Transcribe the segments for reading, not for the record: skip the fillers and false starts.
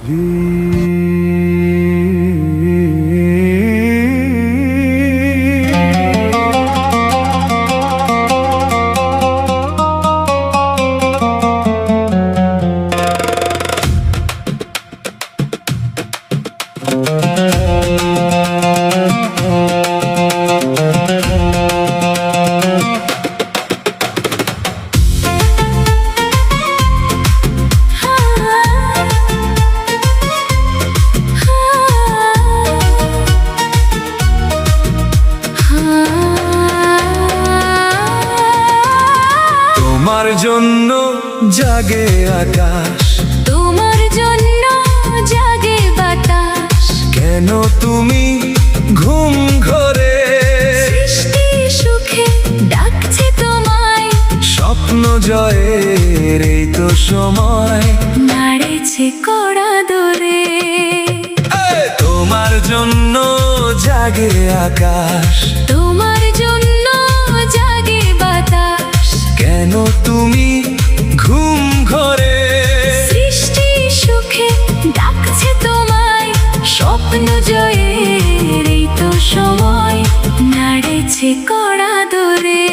তোমার জন্য জাগে আকাশ, তোমার জন্য জাগে বাতাস, কেন তুমি ঘুম ঘরে সৃষ্টি সুখে ডাকছে তোমায়, স্বপ্ন জয়ের এই তো সময়, নাড়েছে কড়া দরে। তোমার জন্য জাগে আকাশ, তোমার জন্য জাগে বাতাস, কেন তুমি ঘুম ঘরে সৃষ্টি সুখে ডাকছে তোমায়, স্বপ্ন জয়ের এই তো সময়, নাড়েছে কড়া দরে।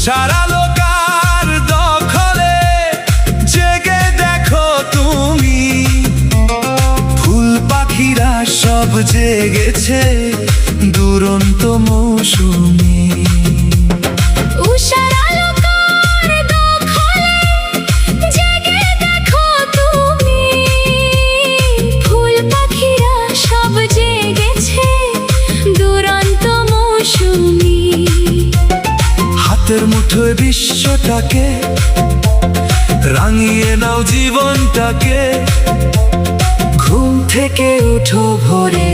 সারা লোকার দখলে জেগে দেখো তুমি, ফুল পাখিরা সব জেগেছে দুরন্ত মৌসুমী। উষার আলোকার দখলে জেগে দেখো তুমি, ফুল পাখিরা সব জেগেছে দুরন্ত মৌসুমী। হাতের মুঠোয় বিশ্বটাকে রাঙিয়ে নাও জীবনটাকে, ঘুম থেকে উঠো ভোরে,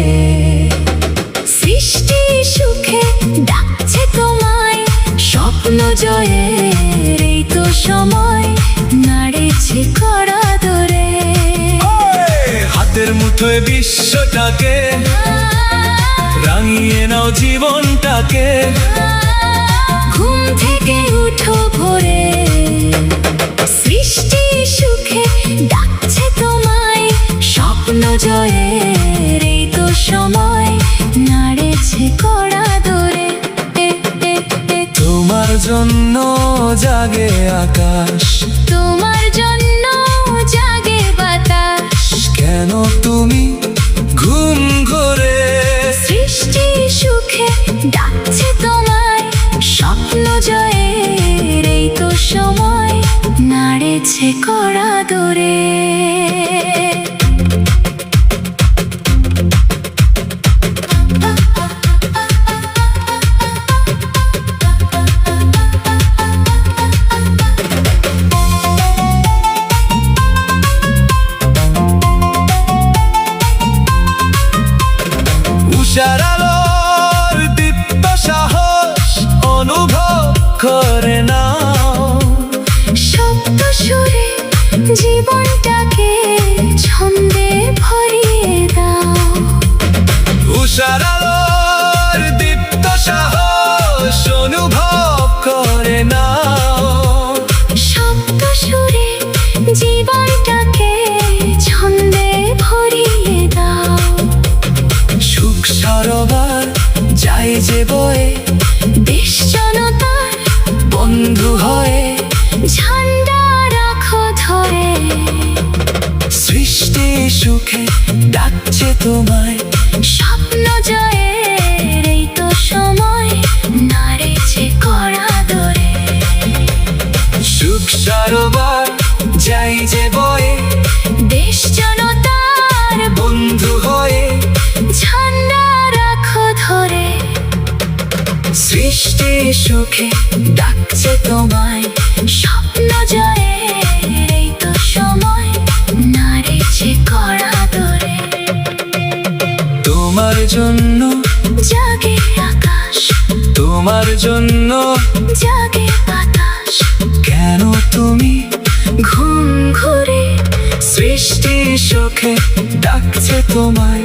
সৃষ্টি সুখে ডাকছে তোমায়, স্বপ্ন জয়ের এই তো সময়, নাড়েছে কড়া দরে। হাতের মুঠোয় বিশ্বটাকে রাঙিয়ে নাও জীবনটাকে, ঘুম থেকে উঠো ভোরে, সৃষ্টি সুখে ডাকছে তোমায়, স্বপ্ন জয়ের এই তো সময়, নাড়েছে কড়া দরে। তোমার জন্য জাগে আকাশ, তোমার জন্য জাগে বাতাস, কেন তুমি ঘুম ঘরে সৃষ্টি সুখে ডাকছে তোমায়, স্বপ্ন জয়ের এই তো সময়, নাড়েছে কড়া দরে। উষার আলোর দীপ্ত সাহস অনুভব করে নাও, শব্দ সুরে জীবনটাকে ছন্দে ভরিয়ে দাও। উষার আলোর দীপ্ত সাহস অনুভব করে নাও, শব্দ সুরে জীবনটাকে ছন্দে ভরিয়ে দাও। সুখ সরোবর যাই যে বয়ে, দেশ জনতার বন্ধু হয়ে ঝান্ডা রাখো ধরে, সৃষ্টি সুখে ডাকছে তোমায়, স্বপ্ন জয়ের এই তো সময়, নাড়েছে কড়া দরে। সুখ সরোবর যাই যে বয়ে, দেশ জনতার বন্ধু হয়ে ঝান্ডা রাখো ধরে, সৃষ্টি সুখে ডাকছে তোমায়, স্বপ্ন জয়ের এই তো সময়, নাড়েছে কড়া দরে। তোমার জন্য জাগে আকাশ, তোমার জন্য জাগে বাতাস কেন তুমি ঘুম ঘুরে সৃষ্টি সুখে ডাকছে তোমায়